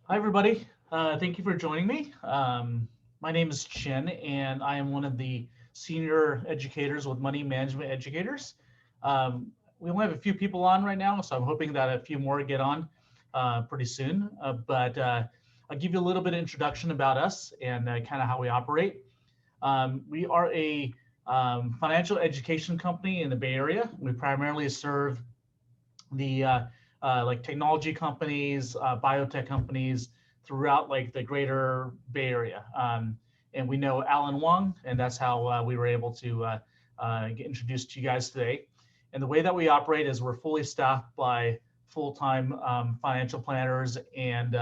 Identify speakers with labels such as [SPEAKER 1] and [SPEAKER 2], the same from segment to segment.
[SPEAKER 1] Hi, everybody. Thank you for joining me. My name is Chin, and I am one of the senior educators with Money Management Educators. We only have a few people on right now, so I'm hoping that a few more get on pretty soon. But I'll give you a little bit of introduction about us and kind of how we operate. We are a financial education company in the Bay Area. We primarily serve the like technology companies, biotech companies throughout like the greater Bay Area. And we know Alan Wong, and that's how we were able to get introduced to you guys today. And the way that we operate is we're fully staffed by full-time financial planners and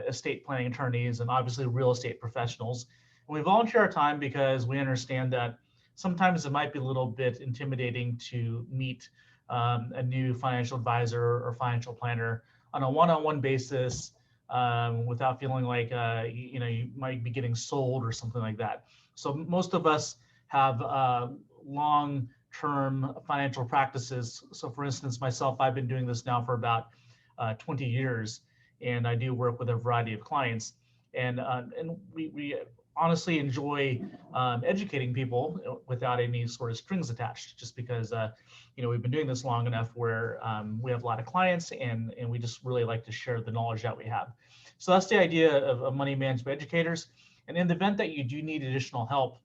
[SPEAKER 1] estate planning attorneys, and obviously real estate professionals. And we volunteer our time because we understand that sometimes it might be a little bit intimidating to meet a new financial advisor or financial planner on a one-on-one basis without feeling like you might be getting sold or something like that. So most of us have long-term financial practices. So for instance, myself, I've been doing this now for about 20 years, and I do work with a variety of clients. And we honestly enjoy educating people without any sort of strings attached, just because we've been doing this long enough where we have a lot of clients, and we just really like to share the knowledge that we have. So that's the idea of money management educators. And in the event that you do need additional help,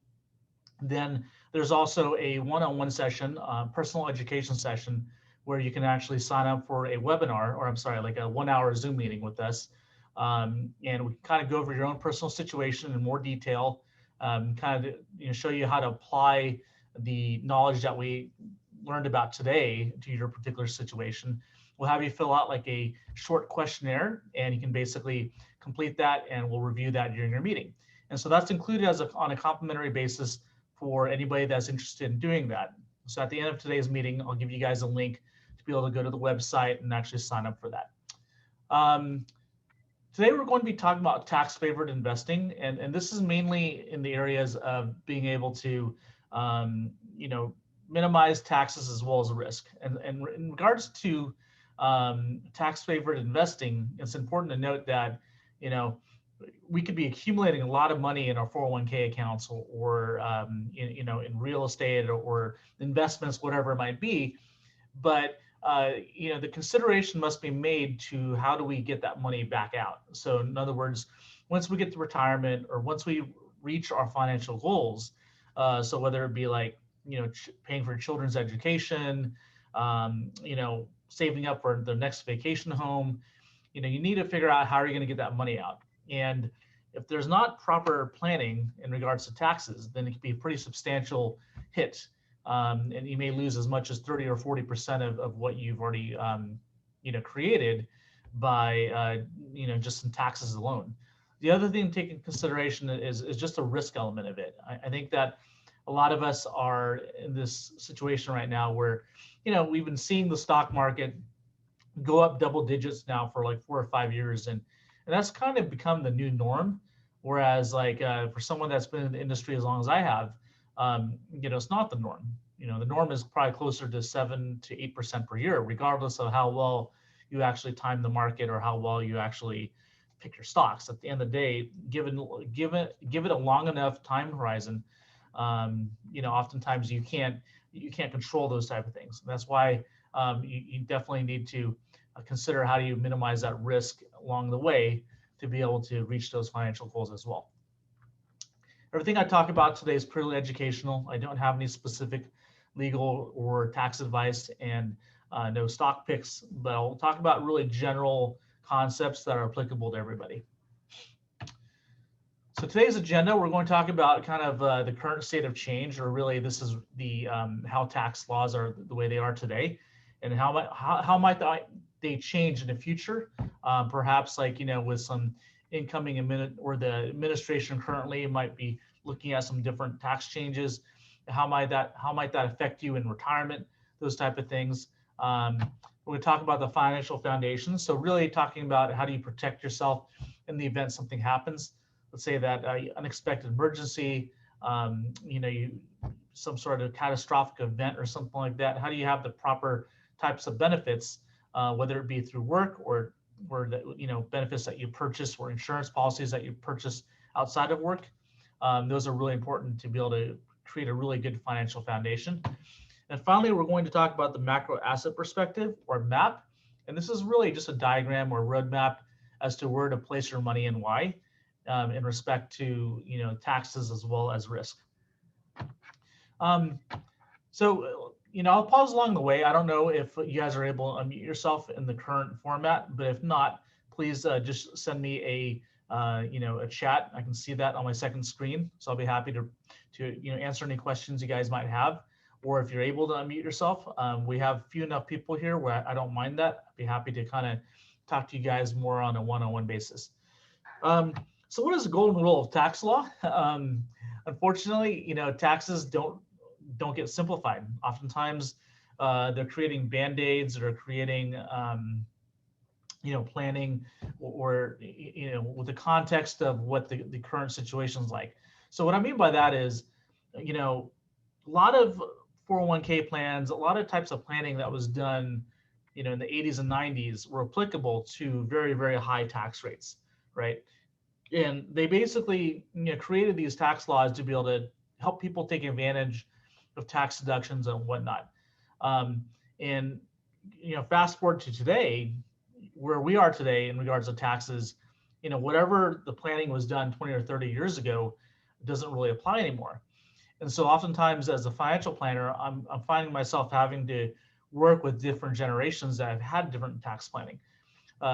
[SPEAKER 1] then there's also a one-on-one session, personal education session, where you can actually sign up for a webinar, or I'm sorry, like a 1-hour Zoom meeting with us. And we kind of go over your own personal situation in more detail, kind of show you how to apply the knowledge that we learned about today to your particular situation. We'll have you fill out like a short questionnaire, and you can basically complete that, and we'll review that during your meeting. And so that's included on a complimentary basis for anybody that's interested in doing that. So at the end of today's meeting, I'll give you guys a link to be able to go to the website and actually sign up for that. Today, we're going to be talking about tax favored investing, and this is mainly in the areas of being able to, minimize taxes as well as risk. And in regards to tax favored investing, it's important to note that, we could be accumulating a lot of money in our 401k accounts or in real estate or investments, whatever it might be, but the consideration must be made to how do we get that money back out. So in other words, once we get to retirement or once we reach our financial goals, so whether it be like, paying for children's education, saving up for the next vacation home, you need to figure out how are you going to get that money out. And if there's not proper planning in regards to taxes, then it can be a pretty substantial hit. And you may lose as much as 30 or 40% of what you've already, created by, just in taxes alone. The other thing to take into consideration is just the risk element of it. I think that a lot of us are in this situation right now where, we've been seeing the stock market go up double digits now for like 4 or 5 years. And that's kind of become the new norm. Whereas like for someone that's been in the industry as long as I have, it's not the norm. The norm is probably closer to 7 to 8% per year, regardless of how well you actually time the market or how well you actually pick your stocks. At the end of the day, give it a long enough time horizon, oftentimes you can't control those type of things. And that's why you definitely need to consider how do you minimize that risk along the way to be able to reach those financial goals as well. Everything I talk about today is purely educational. I don't have any specific legal or tax advice and no stock picks, but I'll talk about really general concepts that are applicable to everybody. So today's agenda, we're going to talk about kind of the current state of change, or really this is the how tax laws are the way they are today, and how might they change in the future, perhaps like, with some incoming or the administration currently might be looking at some different tax changes. How might that affect you in retirement? Those type of things. We're going to talk about the financial foundation. So really talking about how do you protect yourself in the event something happens. Let's say that unexpected emergency, some sort of catastrophic event or something like that. How do you have the proper types of benefits, whether it be through work or or the, benefits that you purchase or insurance policies that you purchase outside of work. Those are really important to be able to create a really good financial foundation. And finally, we're going to talk about the macro asset perspective, or MAP. And this is really just a diagram or roadmap as to where to place your money and why, in respect to taxes as well as risk. So I'll pause along the way. I don't know if you guys are able to unmute yourself in the current format, but if not, please just send me a chat. I can see that on my second screen, so I'll be happy to answer any questions you guys might have. Or if you're able to unmute yourself, we have few enough people here where I don't mind that. I'd be happy to kind of talk to you guys more on a one-on-one basis. So what is the golden rule of tax law? Unfortunately, taxes don't get simplified. Oftentimes, they're creating band-aids, or creating planning, or with the context of what the current situation is like. So what I mean by that is, a lot of 401k plans, a lot of types of planning that was done, in the 80s and 90s were applicable to very, very high tax rates, right? And they basically created these tax laws to be able to help people take advantage of tax deductions and whatnot. And fast forward to today, where we are today in regards to taxes, whatever the planning was done 20 or 30 years ago doesn't really apply anymore. And so oftentimes as a financial planner, I'm finding myself having to work with different generations that have had different tax planning.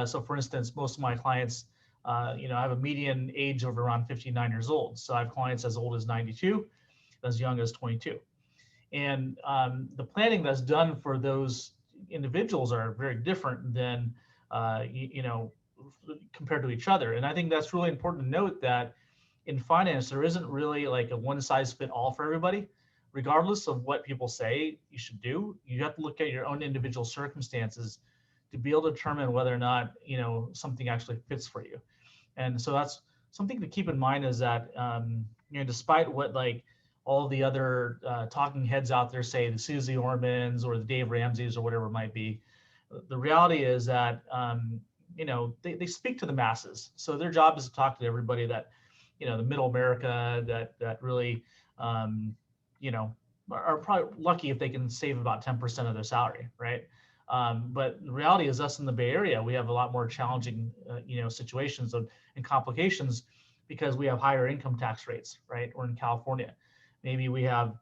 [SPEAKER 1] So for instance, most of my clients, I have a median age of around 59 years old. So I have clients as old as 92, as young as 22. And the planning that's done for those individuals are very different than, compared to each other. And I think that's really important to note that in finance, there isn't really like a one size fit all for everybody. Regardless of what people say you should do, you have to look at your own individual circumstances to be able to determine whether or not, something actually fits for you. And so that's something to keep in mind, is that, despite what like all the other talking heads out there say, the Susie Ormans or the Dave Ramseys or whatever it might be, the reality is that, they speak to the masses. So their job is to talk to everybody that, the middle America that really, are probably lucky if they can save about 10% of their salary, right? But the reality is, us in the Bay Area, we have a lot more challenging, situations and complications, because we have higher income tax rates, right? Or in California, maybe we have,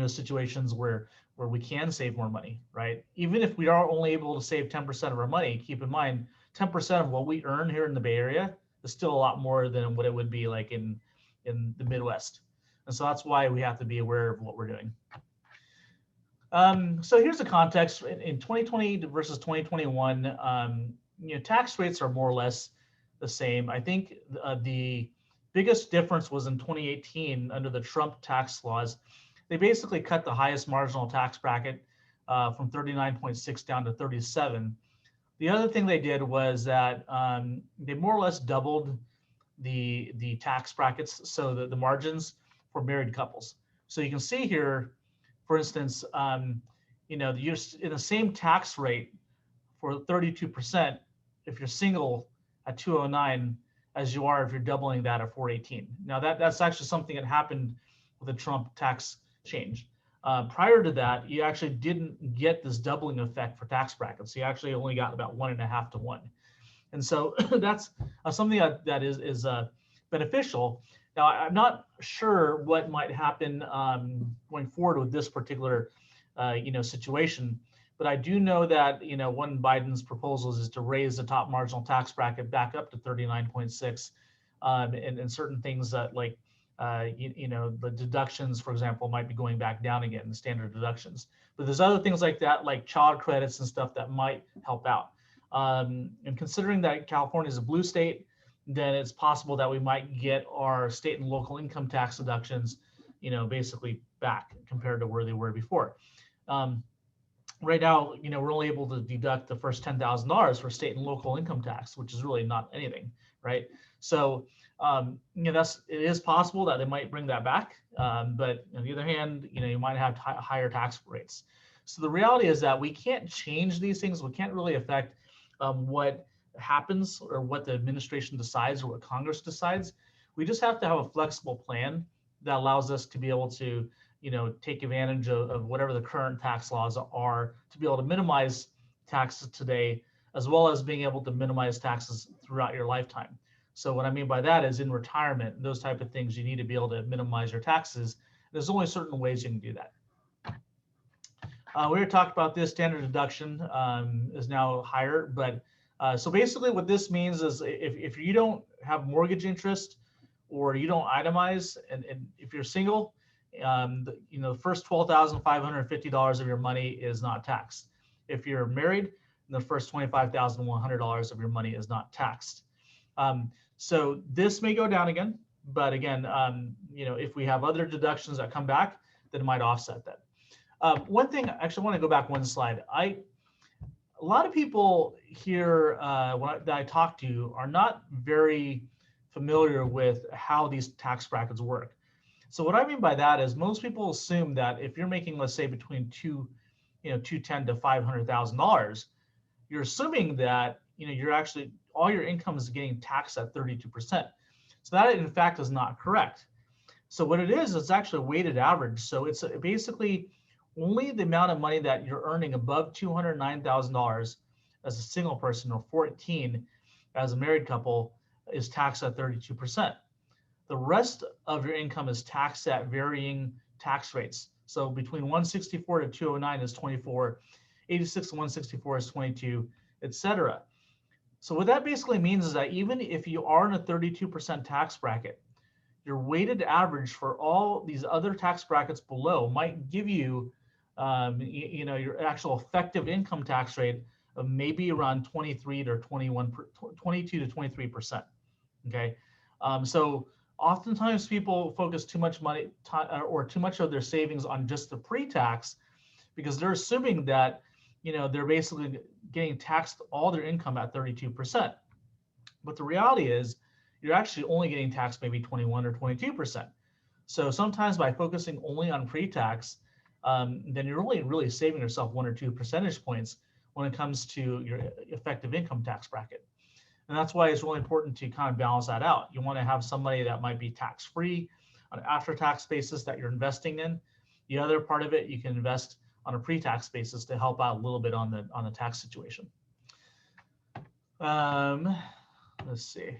[SPEAKER 1] situations where we can save more money, right? Even if we are only able to save 10% of our money, keep in mind, 10% of what we earn here in the Bay Area is still a lot more than what it would be like in the Midwest. And so that's why we have to be aware of what we're doing. So here's the context. In 2020 versus 2021, tax rates are more or less the same. I think the biggest difference was in 2018 under the Trump tax laws. They basically cut the highest marginal tax bracket from 39.6 down to 37. The other thing they did was that they more or less doubled the tax brackets, so the margins for married couples. So you can see here, for instance, you're in the same tax rate for 32% if you're single at 209 as you are if you're doubling that at 418. Now that's actually something that happened with the Trump tax change. Prior to that, you actually didn't get this doubling effect for tax brackets. You actually only got about 1.5 to 1. And so that's something that is beneficial. Now, I'm not sure what might happen going forward with this particular, situation, but I do know that, one of Biden's proposals is to raise the top marginal tax bracket back up to 39.6, and certain things that like, the deductions, for example, might be going back down again, the standard deductions. But there's other things like that, like child credits and stuff that might help out. And considering that California is a blue state, then it's possible that we might get our state and local income tax deductions, basically back compared to where they were before. Right now, we're only able to deduct the first $10,000 for state and local income tax, which is really not anything, right? So, it is possible that they might bring that back, but on the other hand, you might have higher tax rates. So the reality is that we can't change these things. We can't really affect what happens or what the administration decides or what Congress decides. We just have to have a flexible plan that allows us to be able to, take advantage of whatever the current tax laws are to be able to minimize taxes today, as well as being able to minimize taxes throughout your lifetime. So what I mean by that is in retirement, those type of things, you need to be able to minimize your taxes. There's only certain ways you can do that. We already talked about this. Standard deduction is now higher, but so basically what this means is if you don't have mortgage interest or you don't itemize, and if you're single, the first $12,550 of your money is not taxed. If you're married, the first $25,100 of your money is not taxed. So this may go down again, but again, if we have other deductions that come back, then it might offset that. One thing, actually, I want to go back one slide. A lot of people here that I talk to are not very familiar with how these tax brackets work. So what I mean by that is most people assume that if you're making, let's say, between $210,000 to $500,000, you're assuming that you're actually all your income is getting taxed at 32%. So that in fact is not correct. So what it is, it's actually a weighted average. So it's basically only the amount of money that you're earning above $209,000 as a single person or 14 as a married couple is taxed at 32%. The rest of your income is taxed at varying tax rates. So between 164 to 209 is 24, 86 to 164 is 22, etc. So what that basically means is that even if you are in a 32% tax bracket, your weighted average for all these other tax brackets below might give you, your actual effective income tax rate of maybe around 22 to 23%. Okay, so oftentimes people focus too much money or too much of their savings on just the pre-tax because they're assuming that they're basically getting taxed all their income at 32%. But the reality is you're actually only getting taxed maybe 21 or 22%. So sometimes by focusing only on pre-tax, then you're only really saving yourself 1 or 2 percentage points when it comes to your effective income tax bracket. And that's why it's really important to kind of balance that out. You want to have somebody that might be tax-free on an after-tax basis that you're investing in. The other part of it, you can invest on a pre-tax basis to help out a little bit on the tax situation. Let's see.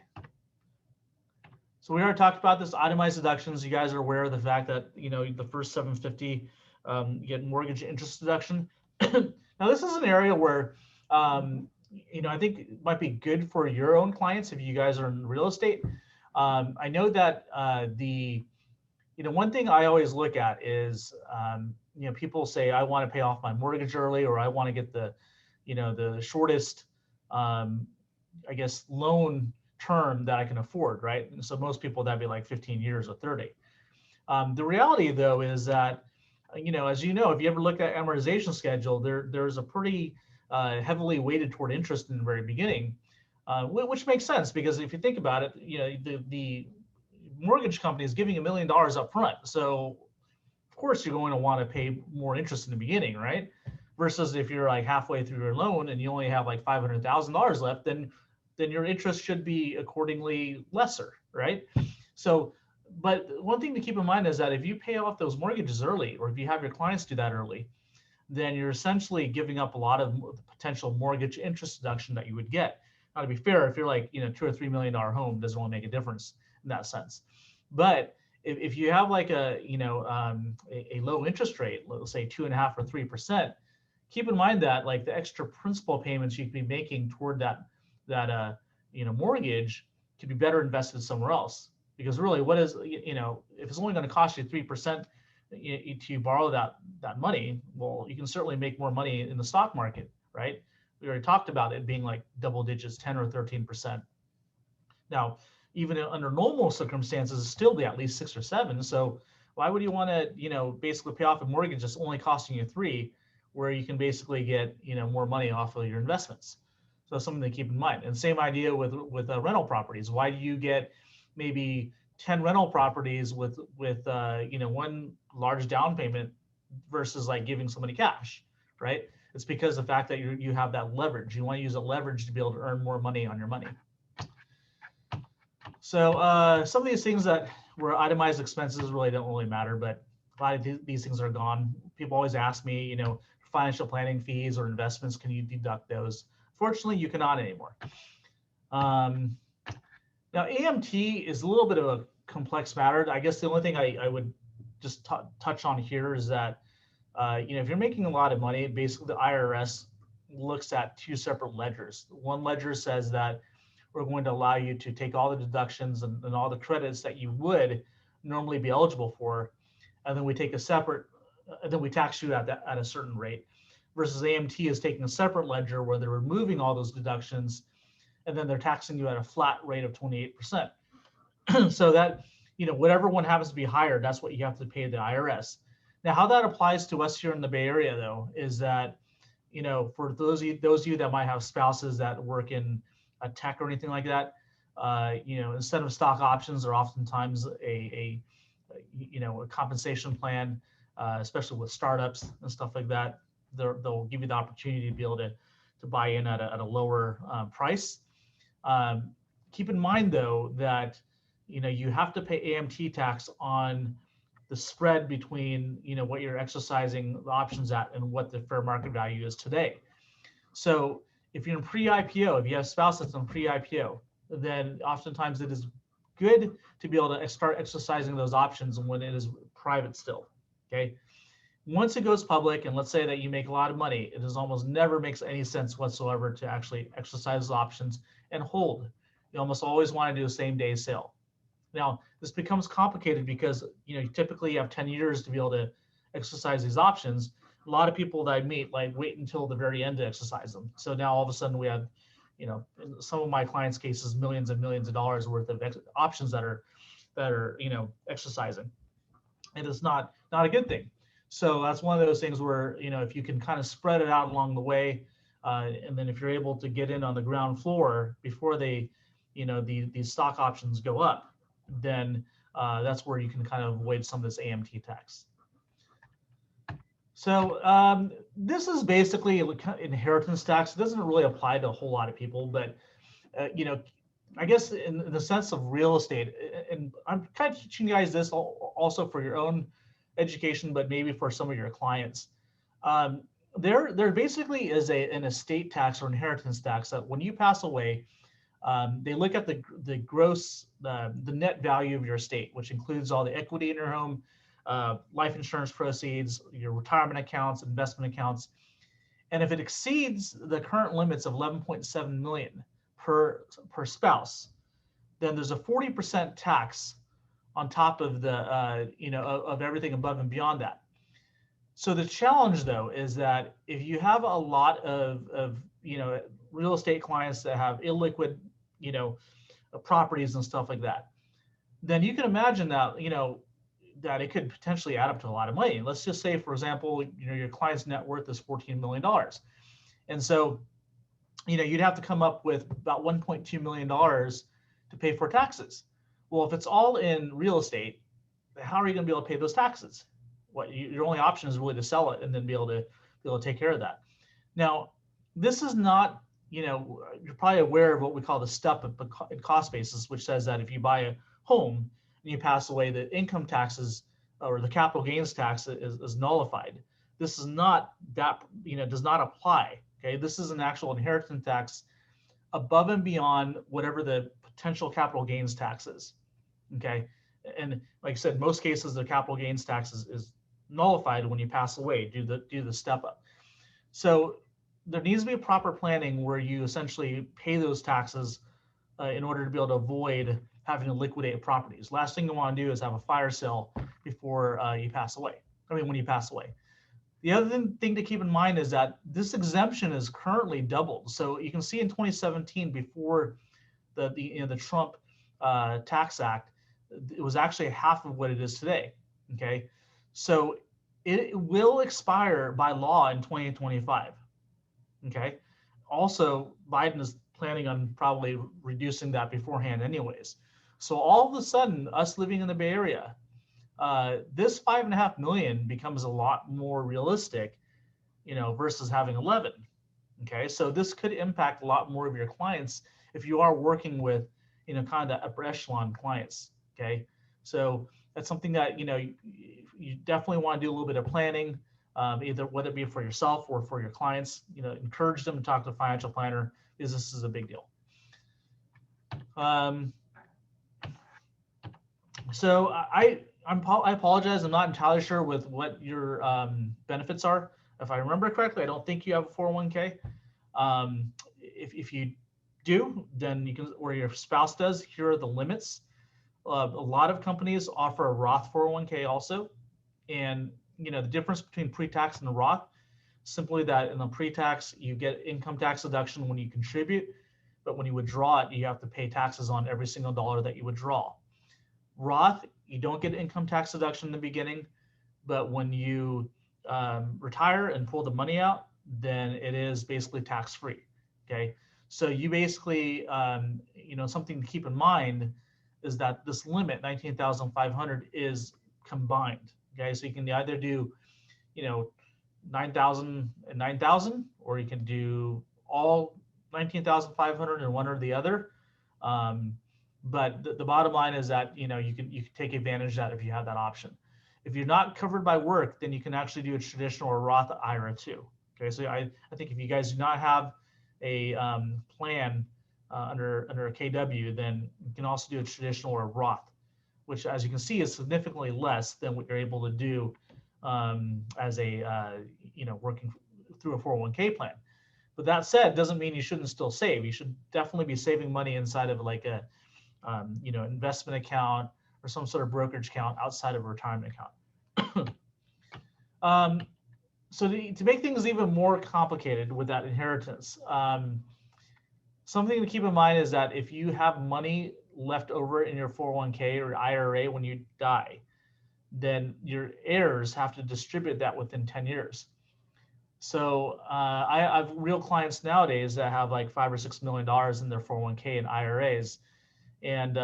[SPEAKER 1] So we already talked about this itemized deductions. You guys are aware of the fact that the first $750 you get mortgage interest deduction. Now this is an area where I think it might be good for your own clients if you guys are in real estate. I know that one thing I always look at is people say I want to pay off my mortgage early, or I want to get the shortest loan term that I can afford, right? And so most people that'd be like 15 years or 30. The reality though is that as you know, if you ever look at amortization schedule, there's a pretty heavily weighted toward interest in the very beginning, which makes sense because if you think about it, the mortgage company is giving $1 million up front. So of course you're going to want to pay more interest in the beginning, right? Versus if you're like halfway through your loan and you only have like $500,000 left, then your interest should be accordingly lesser, right? So, but one thing to keep in mind is that if you pay off those mortgages early, or if you have your clients do that early, then you're essentially giving up a lot of the potential mortgage interest deduction that you would get. Now, to be fair, if you're like, $2 or $3 million home, doesn't really make a difference in that sense. But if you have like a low interest rate, let's say 2.5% or 3%, keep in mind that like the extra principal payments you could be making toward that mortgage could be better invested somewhere else. Because really, what is, if it's only going to cost you 3% to borrow that money, well, you can certainly make more money in the stock market, right? We already talked about it being like double digits, 10 or 13%. Now, even under normal circumstances, it's still be at least 6 or 7. So why would you want to, basically pay off a mortgage that's only costing you 3, where you can basically get, more money off of your investments? So that's something to keep in mind. And same idea with rental properties. Why do you get maybe 10 rental properties with one large down payment versus like giving somebody cash, right? It's because of the fact that you have that leverage. You want to use that leverage to be able to earn more money on your money. So some of these things that were itemized expenses really don't really matter, but a lot of these things are gone. People always ask me, you know, financial planning fees or investments, can you deduct those? Fortunately, you cannot anymore. Now, AMT is a little bit of a complex matter. I guess the only thing I would just touch on here is that, you know, if you're making a lot of money, basically the IRS looks at two separate ledgers. One ledger says that we're going to allow you to take all the deductions and all the credits that you would normally be eligible for, and then we take a separate, then we tax you at a certain rate, versus AMT is taking a separate ledger where they're removing all those deductions, and then they're taxing you at a flat rate of 28%. So that, you know, whatever one happens to be higher, that's what you have to pay the IRS. Now, how that applies to us here in the Bay Area, though, is that, you know, for those of you that might have spouses that work in a tech or anything like that, you know, instead of stock options, are oftentimes a compensation plan, especially with startups and stuff like that. They'll give you the opportunity to be able to buy in at a lower price. Keep in mind, though, that, you know, you have to pay AMT tax on the spread between, you know, what you're exercising the options at and what the fair market value is today. So if you're in pre-IPO, if you have a spouse that's in pre-IPO, then oftentimes it is good to be able to start exercising those options when it is private still, okay? Once it goes public, and let's say that you make a lot of money, it is almost never makes any sense whatsoever to actually exercise those options and hold. You almost always want to do a same-day sale. Now, this becomes complicated because, you know, you typically have 10 years to be able to exercise these options. A lot of people that I meet like wait until the very end to exercise them. So now all of a sudden we have, you know, in some of my clients' cases, millions and millions of dollars worth of options that are, you know, exercising. And it's not a good thing. So that's one of those things where, you know, if you can kind of spread it out along the way, and then if you're able to get in on the ground floor before they, you know, these stock options go up, then that's where you can kind of avoid some of this AMT tax. So this is basically inheritance tax. It doesn't really apply to a whole lot of people, but you know, I guess in the sense of real estate, and I'm kind of teaching you guys this also for your own education, but maybe for some of your clients. There basically is an estate tax or inheritance tax that when you pass away, they look at the gross, the net value of your estate, which includes all the equity in your home, life insurance proceeds, your retirement accounts, investment accounts. And if it exceeds the current limits of 11.7 million per spouse, then there's a 40% tax on top of the, you know, of everything above and beyond that. So the challenge, though, is that if you have a lot of you know, real estate clients that have illiquid, you know, properties and stuff like that, then you can imagine that, you know, that it could potentially add up to a lot of money. Let's just say, for example, you know, your client's net worth is $14 million. And so, you know, you'd have to come up with about $1.2 million to pay for taxes. Well, if it's all in real estate, how are you going to be able to pay those taxes? Your only option is really to sell it and then be able to take care of that. Now, this is not, you know, you're probably aware of what we call the step in cost basis, which says that if you buy a home and you pass away, the income taxes or the capital gains tax is nullified. This is not that, you know, does not apply. Okay, this is an actual inheritance tax above and beyond whatever the potential capital gains tax is. Okay, and like I said, most cases the capital gains tax is nullified when you pass away, do the step up. So there needs to be a proper planning where you essentially pay those taxes in order to be able to avoid having to liquidate properties. Last thing you want to do is have a fire sale before you pass away. I mean, when you pass away. The other thing to keep in mind is that this exemption is currently doubled. So you can see in 2017, before the Trump Tax Act, it was actually half of what it is today. Okay, so it will expire by law in 2025. Okay, also Biden is planning on probably reducing that beforehand anyways. So all of a sudden, us living in the Bay Area, this 5.5 million becomes a lot more realistic versus having 11. Okay, so this could impact a lot more of your clients if you are working with, kind of upper echelon clients. Okay, so that's something that you definitely want to do a little bit of planning, either whether it be for yourself or for your clients. Encourage them to talk to a financial planner because this is a big deal. So I apologize. I'm not entirely sure with what your benefits are. If I remember correctly, I don't think you have a 401k. If you do, then you can, or your spouse does, here are the limits. A lot of companies offer a Roth 401k also. And, the difference between pre-tax and the Roth, simply that in the pre-tax, you get income tax deduction when you contribute, but when you withdraw it, you have to pay taxes on every single dollar that you withdraw. Roth, you don't get income tax deduction in the beginning, but when you retire and pull the money out, then it is basically tax-free. Okay, so you basically, something to keep in mind is that this limit, 19,500, is combined. Okay, so you can either do, 9,000 and 9,000, or you can do all 19,500 in one or the other. But the bottom line is that you can take advantage of that if you have that option. If you're not covered by work, then you can actually do a traditional or Roth IRA too. Okay, so I think if you guys do not have a plan under a KW, then you can also do a traditional or a Roth, which, as you can see, is significantly less than what you're able to do as a working through a 401k plan. But that said, doesn't mean you shouldn't still save. You should definitely be saving money inside of like a investment account or some sort of brokerage account outside of a retirement account. So to make things even more complicated with that inheritance, something to keep in mind is that if you have money left over in your 401k or IRA when you die, then your heirs have to distribute that within 10 years. So I have real clients nowadays that have like $5 or $6 million in their 401k and IRAs, and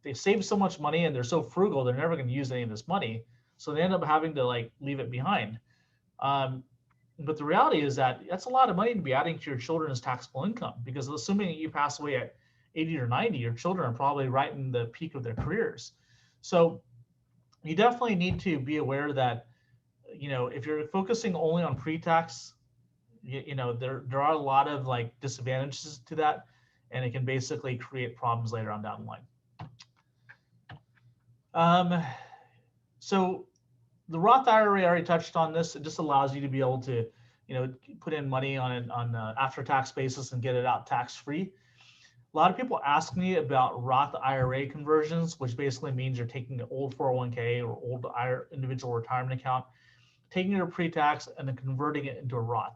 [SPEAKER 1] they save so much money and they're so frugal, they're never going to use any of this money, so they end up having to like leave it behind. But the reality is that that's a lot of money to be adding to your children's taxable income, because assuming that you pass away at 80 or 90, your children are probably right in the peak of their careers. So you definitely need to be aware that, if you're focusing only on pre-tax, there are a lot of like disadvantages to that, and it can basically create problems later on down the line. So the Roth IRA, I already touched on this. It just allows you to be able to, put in money on an after-tax basis and get it out tax-free. A lot of people ask me about Roth IRA conversions, which basically means you're taking an old 401k or old individual retirement account, taking your pre-tax and then converting it into a Roth.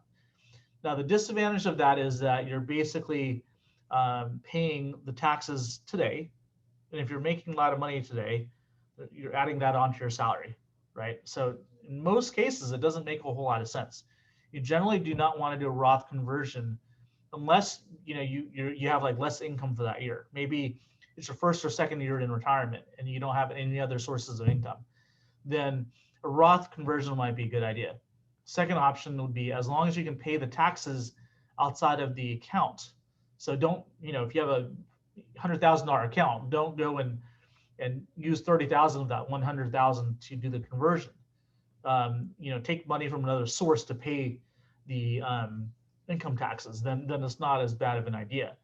[SPEAKER 1] Now, the disadvantage of that is that you're basically paying the taxes today. And if you're making a lot of money today, you're adding that onto your salary, right? So in most cases, it doesn't make a whole lot of sense. You generally do not want to do a Roth conversion unless you have like less income for that year. Maybe it's your first or second year in retirement and you don't have any other sources of income. Then a Roth conversion might be a good idea. Second option would be, as long as you can pay the taxes outside of the account. So don't, if you have a $100,000 account, don't go and use 30,000 of that 100,000 to do the conversion. Take money from another source to pay the income taxes. Then it's not as bad of an idea.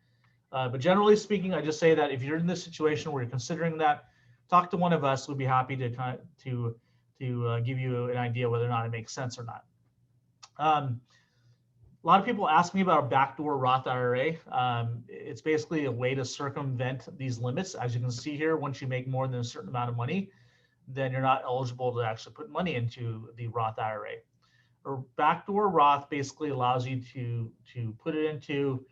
[SPEAKER 1] But generally speaking, I just say that if you're in this situation where you're considering that, talk to one of us. We'd be happy to give you an idea whether or not it makes sense or not. A lot of people ask me about a backdoor Roth IRA. It's basically a way to circumvent these limits. As you can see here, once you make more than a certain amount of money, then you're not eligible to actually put money into the Roth IRA. Or backdoor Roth basically allows you to put it into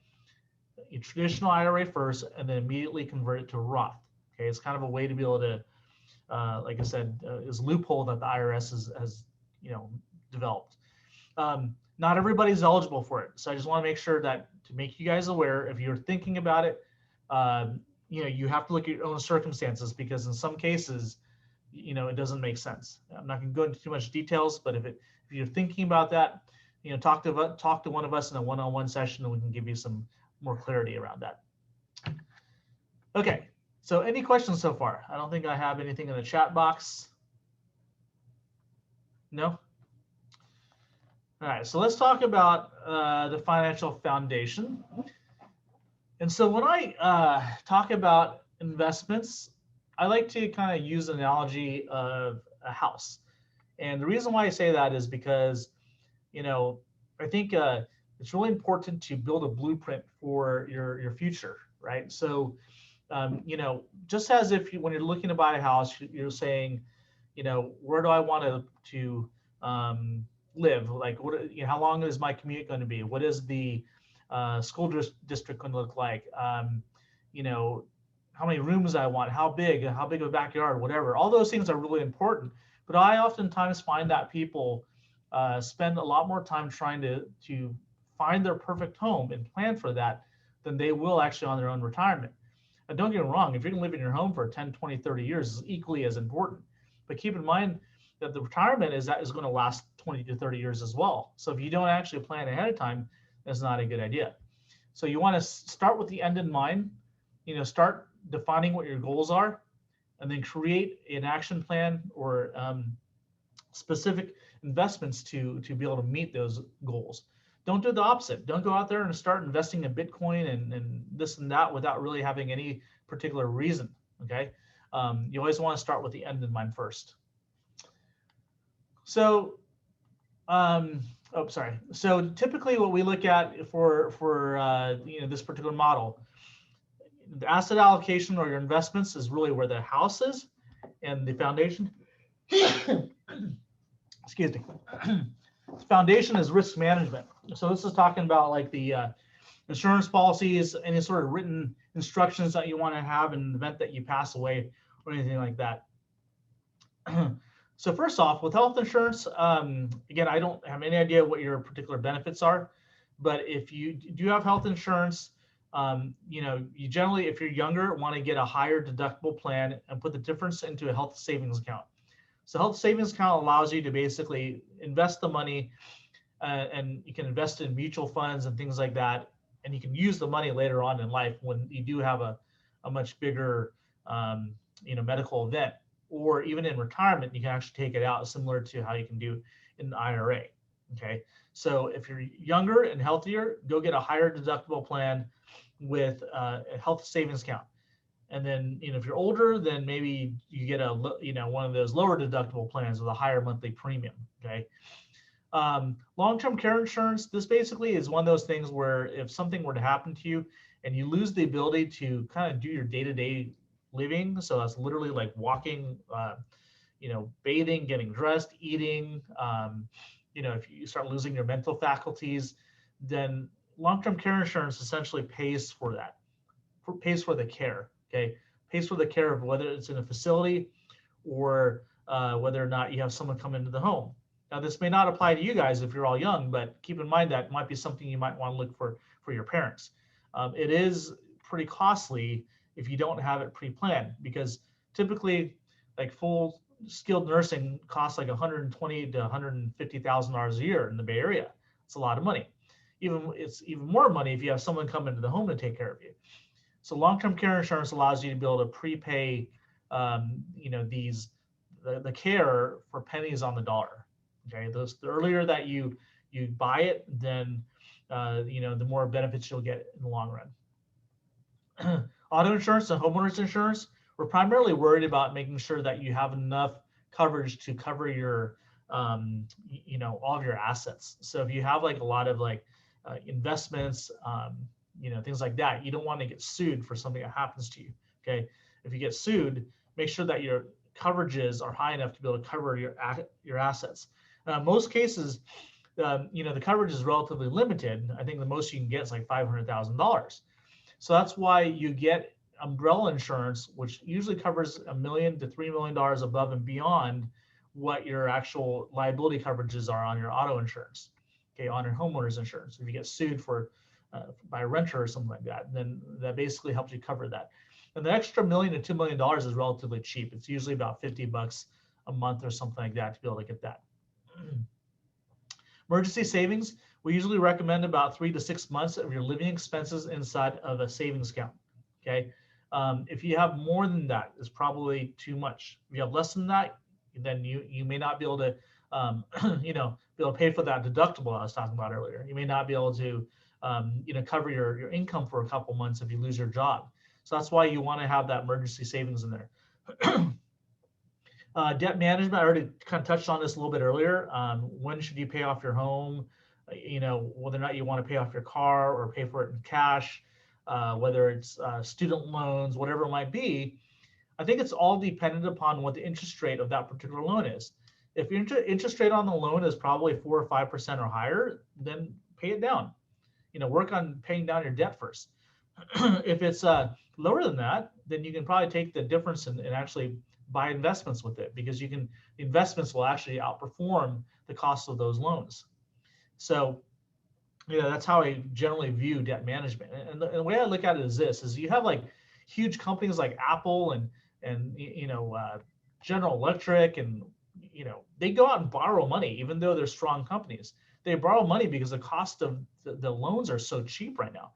[SPEAKER 1] a traditional IRA first and then immediately convert it to a Roth. Okay, it's kind of a way to be able to, like I said, is a loophole that the IRS has developed. Not everybody's eligible for it, so I just want to make sure that to make you guys aware, if you're thinking about it, you have to look at your own circumstances, because in some cases, it doesn't make sense. I'm not going to go into too much details, but if if you're thinking about that, talk to one of us in a one-on-one session, and we can give you some more clarity around that. Okay, so any questions so far? I don't think I have anything in the chat box. No? All right, so let's talk about the financial foundation. And so when I talk about investments, I like to kind of use an analogy of a house. And the reason why I say that is because, I think it's really important to build a blueprint for your future, right? So, just as if when you're looking to buy a house, you're saying, where do I want to live? Like, how long is my commute going to be? What is the school district going to look like? How many rooms I want? How big of a backyard? Whatever. All those things are really important. But I oftentimes find that people spend a lot more time trying to find their perfect home and plan for that than they will actually on their own retirement. And don't get me wrong, if you're going to live in your home for 10, 20, 30 years, is equally as important. But keep in mind that the retirement is going to last 20 to 30 years as well. So if you don't actually plan ahead of time, that's not a good idea. So you want to start with the end in mind, start defining what your goals are, and then create an action plan or specific investments to be able to meet those goals. Don't do the opposite. Don't go out there and start investing in Bitcoin and this and that without really having any particular reason, okay? You always want to start with the end in mind first. So, So typically what we look at for this particular model, the asset allocation or your investments is really where the house is, and the foundation, excuse me, foundation is risk management. So this is talking about like the insurance policies, any sort of written instructions that you want to have in the event that you pass away or anything like that. So first off, with health insurance, again, I don't have any idea what your particular benefits are, but if you do have health insurance, you generally, if you're younger, want to get a higher deductible plan and put the difference into a health savings account. So health savings account allows you to basically invest the money, and you can invest in mutual funds and things like that, and you can use the money later on in life when you do have a much bigger medical event, or even in retirement, you can actually take it out, similar to how you can do in the IRA. Okay, so if you're younger and healthier, go get a higher deductible plan with a health savings account. And then, if you're older, then maybe you get one of those lower deductible plans with a higher monthly premium. Okay. Long-term care insurance, this basically is one of those things where if something were to happen to you and you lose the ability to kind of do your day-to-day living, so that's literally like walking, bathing, getting dressed, eating, if you start losing your mental faculties, then long-term care insurance essentially pays for that, pays for the care, okay? Pays for the care of whether it's in a facility or whether or not you have someone come into the home. Now, this may not apply to you guys if you're all young, but keep in mind that might be something you might want to look for your parents. It is pretty costly if you don't have it pre-planned, because typically, like full skilled nursing costs like $120,000 to $150,000 a year in the Bay Area. It's a lot of money. It's even more money if you have someone come into the home to take care of you. So long-term care insurance allows you to be able to prepay, the care for pennies on the dollar. Okay, the earlier that you buy it, then the more benefits you'll get in the long run. Auto insurance and homeowners insurance, we're primarily worried about making sure that you have enough coverage to cover your, all of your assets. So if you have like a lot of investments, things like that, you don't want to get sued for something that happens to you. Okay, if you get sued, make sure that your coverages are high enough to be able to cover your assets. Most cases, the coverage is relatively limited. I think the most you can get is like $500,000. So that's why you get umbrella insurance, which usually covers $1 million to $3 million above and beyond what your actual liability coverages are on your auto insurance, okay, on your homeowners insurance. If you get sued by a renter or something like that, then that basically helps you cover that. And the extra $1 million to $2 million is relatively cheap. It's usually about $50 a month or something like that to be able to get that. Emergency savings, we usually recommend about 3 to 6 months of your living expenses inside of a savings account. Okay. If you have more than that, it's probably too much. If you have less than that, then you may not be able to, be able to pay for that deductible I was talking about earlier. You may not be able to, cover your income for a couple months if you lose your job. So that's why you want to have that emergency savings in there. Debt management, I already kind of touched on this a little bit earlier. When should you pay off your home? Whether or not you want to pay off your car or pay for it in cash, whether it's student loans, whatever it might be. I think it's all dependent upon what the interest rate of that particular loan is. If your interest rate on the loan is probably 4 or 5% or higher, then pay it down. Work on paying down your debt first. If it's lower than that, then you can probably take the difference and actually buy investments with it, because investments will actually outperform the cost of those loans. So, that's how I generally view debt management. And the way I look at it is this: is you have like huge companies like Apple and General Electric, and they go out and borrow money, even though they're strong companies. They borrow money because the cost of the loans are so cheap right now.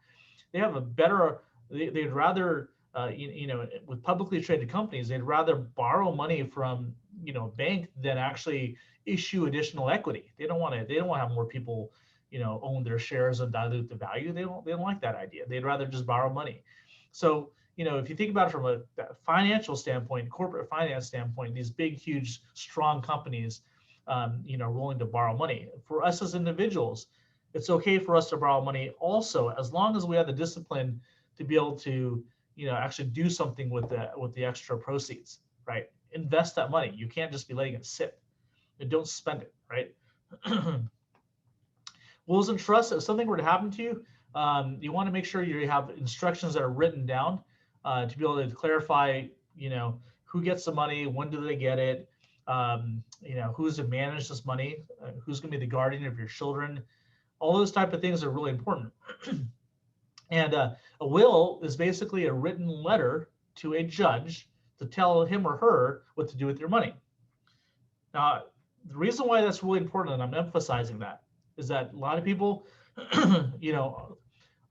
[SPEAKER 1] They have a better. They'd rather. With publicly traded companies, they'd rather borrow money from a bank than actually issue additional equity. They don't want to have more people own their shares and dilute the value. They don't like that idea. They'd rather just borrow money. So if you think about it from a financial standpoint, corporate finance standpoint, these big, huge, strong companies are willing to borrow money. For us as individuals, it's okay for us to borrow money also, as long as we have the discipline to be able to actually do something with the extra proceeds, right? Invest that money. You can't just be letting it sit, and don't spend it, right? Wills and trusts, if something were to happen to you, you want to make sure you have instructions that are written down to be able to clarify, who gets the money, when do they get it, who's to manage this money, who's going to be the guardian of your children. All those type of things are really important. And a will is basically a written letter to a judge to tell him or her what to do with your money. Now, the reason why that's really important, and I'm emphasizing that, is that a lot of people,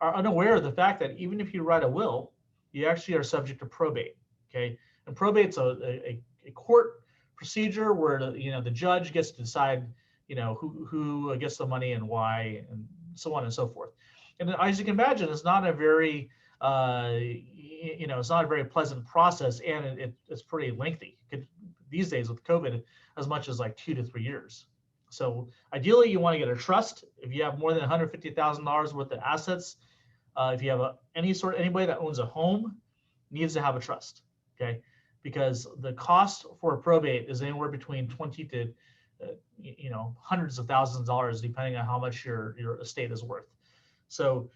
[SPEAKER 1] are unaware of the fact that even if you write a will, you actually are subject to probate. Okay, and probate's a court procedure where the judge gets to decide who gets the money and why, and so on and so forth. And as you can imagine, it's not a very it's not a very pleasant process, and it's pretty lengthy. These days with COVID, as much as like 2 to 3 years. So ideally, you want to get a trust. If you have more than $150,000 worth of assets, if you have anybody that owns a home, needs to have a trust. Okay, because the cost for a probate is anywhere between 20 to hundreds of thousands of dollars, depending on how much your estate is worth. So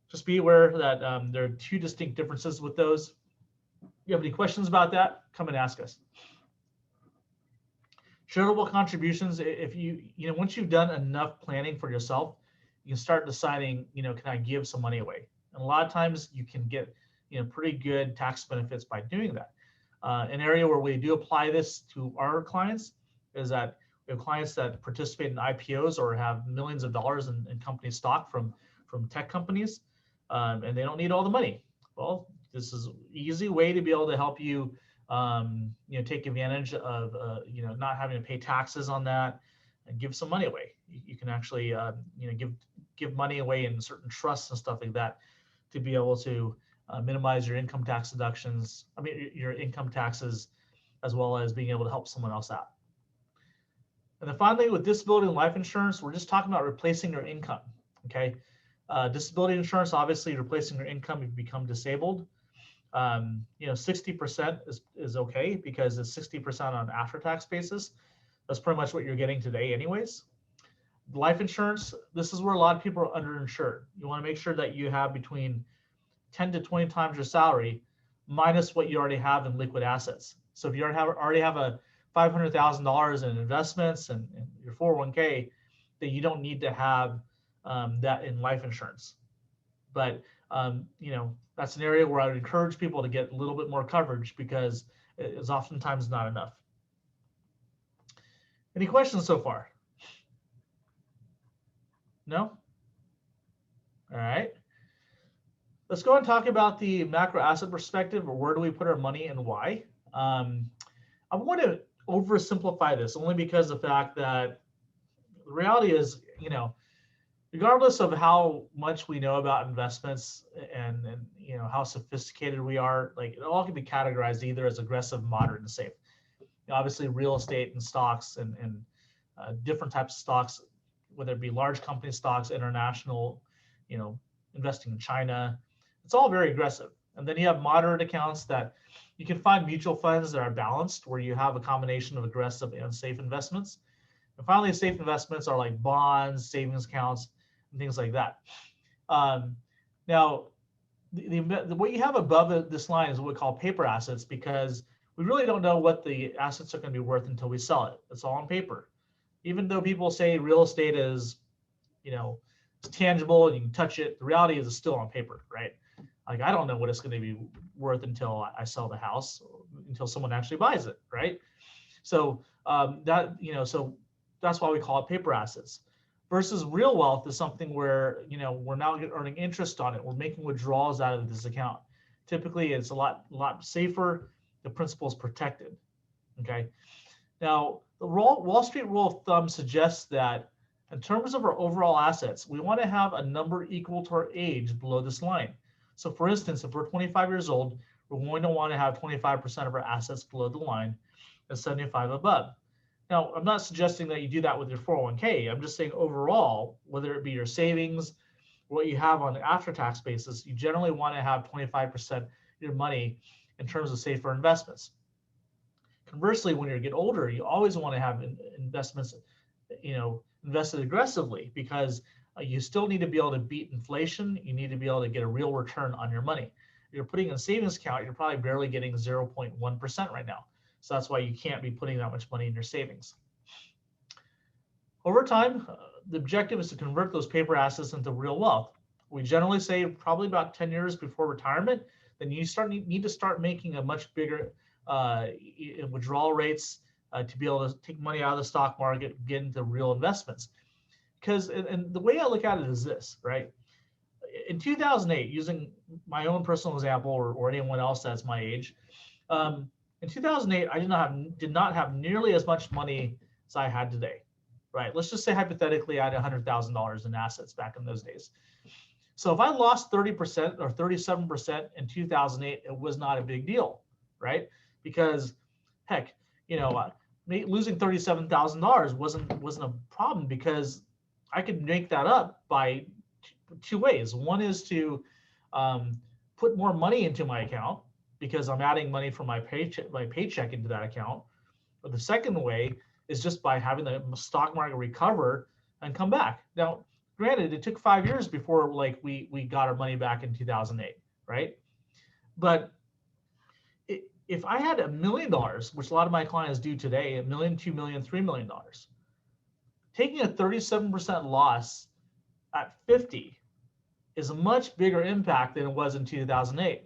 [SPEAKER 1] just be aware that there are two distinct differences with those. If you have any questions about that, come and ask us. Charitable contributions, if once you've done enough planning for yourself, you can start deciding, can I give some money away? And a lot of times you can get, pretty good tax benefits by doing that. An area where we do apply this to our clients is that we have clients that participate in IPOs or have millions of dollars in company stock from tech companies, and they don't need all the money. Well, this is an easy way to be able to help you, take advantage of, not having to pay taxes on that and give some money away. You can actually, give money away in certain trusts and stuff like that to be able to minimize your income tax deductions. Your income taxes, as well as being able to help someone else out. And then finally, with disability and life insurance, we're just talking about replacing your income. Okay. Disability insurance, obviously replacing your income if you become disabled. 60% is okay, because it's 60% on after-tax basis. That's pretty much what you're getting today anyways. Life insurance, this is where a lot of people are underinsured. You want to make sure that you have between 10 to 20 times your salary minus what you already have in liquid assets. So if you already have a $500,000 in investments and your 401k, then you don't need to have that in life insurance. But that's an area where I would encourage people to get a little bit more coverage, because it's oftentimes not enough. Any questions so far? No? All right. Let's go and talk about the macro asset perspective, or where do we put our money and why. I want to oversimplify this only because of the fact that the reality is, regardless of how much we know about investments and how sophisticated we are, like it all can be categorized either as aggressive, moderate, and safe. Obviously, real estate and stocks and different types of stocks, whether it be large company stocks, international, investing in China, it's all very aggressive. And then you have moderate accounts that you can find mutual funds that are balanced, where you have a combination of aggressive and safe investments. And finally, safe investments are like bonds, savings accounts, and things like that. Now, what you have above this line is what we call paper assets, because we really don't know what the assets are going to be worth until we sell it. It's all on paper. Even though people say real estate is, it's tangible, you can touch it, the reality is it's still on paper, right? Like, I don't know what it's going to be worth until I sell the house, until someone actually buys it, right? So so that's why we call it paper assets. Versus real wealth is something where, we're now earning interest on it. We're making withdrawals out of this account. Typically, it's a lot safer. The principal is protected. Okay. Now, the Wall Street rule of thumb suggests that in terms of our overall assets, we want to have a number equal to our age below this line. So for instance, if we're 25 years old, we're going to want to have 25% of our assets below the line and 75 above. Now, I'm not suggesting that you do that with your 401k. I'm just saying overall, whether it be your savings, what you have on an after-tax basis, you generally want to have 25% of your money in terms of safer investments. Conversely, when you get older, you always want to have investments, invested aggressively, because you still need to be able to beat inflation. You need to be able to get a real return on your money. You're putting in a savings account, you're probably barely getting 0.1% right now. So that's why you can't be putting that much money in your savings. Over time, the objective is to convert those paper assets into real wealth. We generally say probably about 10 years before retirement, then you need to start making a much bigger withdrawal rates to be able to take money out of the stock market, get into real investments. Because, and the way I look at it is this, right? In 2008, using my own personal example, or anyone else that's my age, in 2008, I did not have nearly as much money as I had today, right? Let's just say hypothetically I had $100,000 in assets back in those days. So if I lost 30% or 37% in 2008, it was not a big deal, right? Because heck, losing $37,000 wasn't a problem, because I could make that up by two ways. One is to put more money into my account, because I'm adding money from my paycheck into that account. But the second way is just by having the stock market recover and come back. Now, granted, it took 5 years before we got our money back in 2008, right? But if I had $1 million, which a lot of my clients do today, $1 million, $2 million, $3 million, taking a 37% loss at 50 is a much bigger impact than it was in 2008.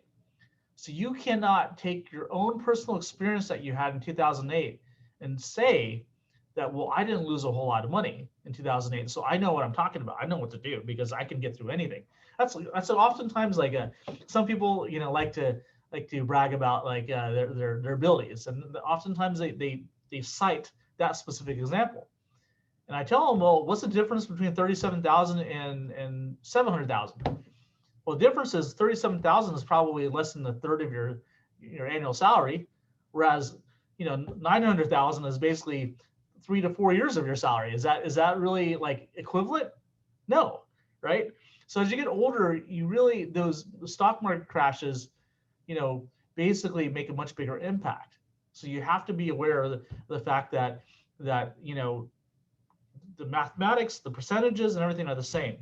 [SPEAKER 1] So you cannot take your own personal experience that you had in 2008 and say that, well, I didn't lose a whole lot of money in 2008, so I know what I'm talking about. I know what to do because I can get through anything. That's oftentimes some people like to brag about their abilities, and oftentimes they cite that specific example. And I tell them, well, what's the difference between 37,000 and 700,000? Well, the difference is 37,000 is probably less than a third of your annual salary, whereas 900,000 is basically 3 to 4 years of your salary. Is that really equivalent? No, right? So as you get older, those stock market crashes, basically make a much bigger impact. So you have to be aware of the fact that the mathematics, the percentages, and everything are the same,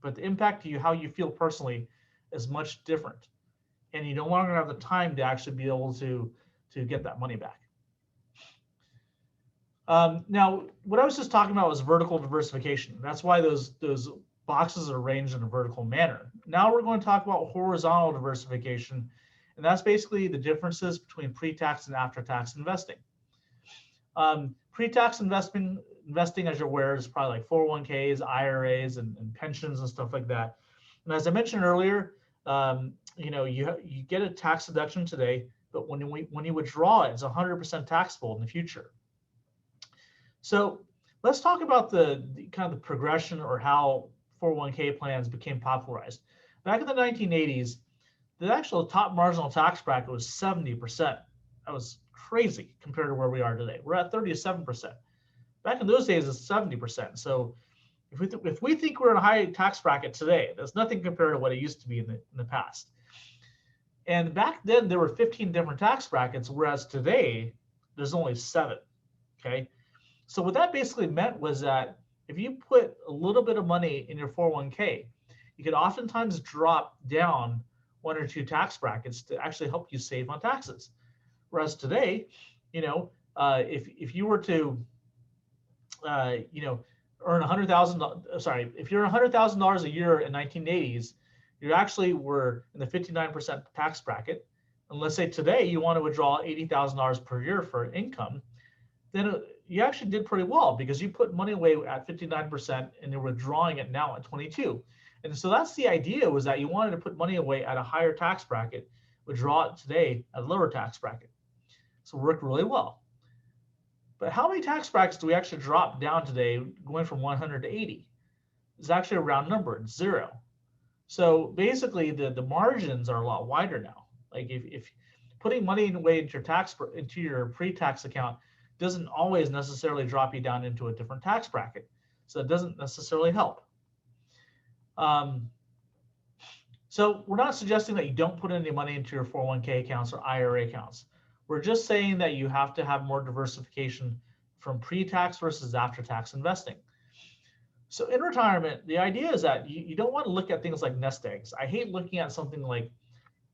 [SPEAKER 1] but the impact to you, how you feel personally, is much different, and you no longer have the time to actually be able to get that money back. Now, what I was just talking about was vertical diversification. That's why those boxes are arranged in a vertical manner. Now we're going to talk about horizontal diversification, and that's basically the differences between pre-tax and after-tax investing. Pre-tax investing investing, as you're aware, is probably like 401ks, IRAs, and pensions and stuff like that. And as I mentioned earlier, you get a tax deduction today, but when you withdraw it, it's 100% taxable in the future. So let's talk about the kind of the progression or how 401k plans became popularized. Back in the 1980s, the actual top marginal tax bracket was 70%. That was crazy compared to where we are today. We're at 37%. Back in those days, it's 70%. So if we think we're in a high tax bracket today, that's nothing compared to what it used to be in the past. And back then, there were 15 different tax brackets, whereas today, there's only 7. Okay. So what that basically meant was that if you put a little bit of money in your 401k, you could oftentimes drop down 1 or 2 tax brackets to actually help you save on taxes. Whereas today, if you were to, earn $100,000, if you're $100,000 a year in 1980s, you actually were in the 59% tax bracket. And let's say today you want to withdraw $80,000 per year for income, then you actually did pretty well because you put money away at 59% and you're withdrawing it now at 22. And so that's the idea, was that you wanted to put money away at a higher tax bracket, withdraw it today at a lower tax bracket. So it worked really well. But how many tax brackets do we actually drop down today, going from 100 to 80? It's actually a round number, it's 0. So basically the margins are a lot wider now. Like if putting money away into your pre-tax account doesn't always necessarily drop you down into a different tax bracket. So it doesn't necessarily help. So we're not suggesting that you don't put any money into your 401k accounts or IRA accounts. We're just saying that you have to have more diversification from pre-tax versus after-tax investing. So in retirement, the idea is that you don't want to look at things like nest eggs. I hate looking at something like,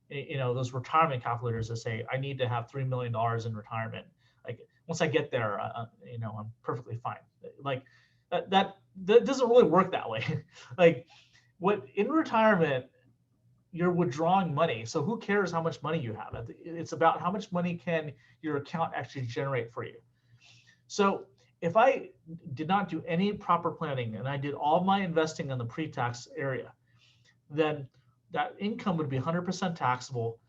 [SPEAKER 1] those retirement calculators that say, I need to have $3 million in retirement. Like once I get there, I'm perfectly fine. Like that doesn't really work that way. Like in retirement, you're withdrawing money. So who cares how much money you have? It's about how much money can your account actually generate for you. So if I did not do any proper planning and I did all my investing in the pre-tax area, then that income would be 100% taxable.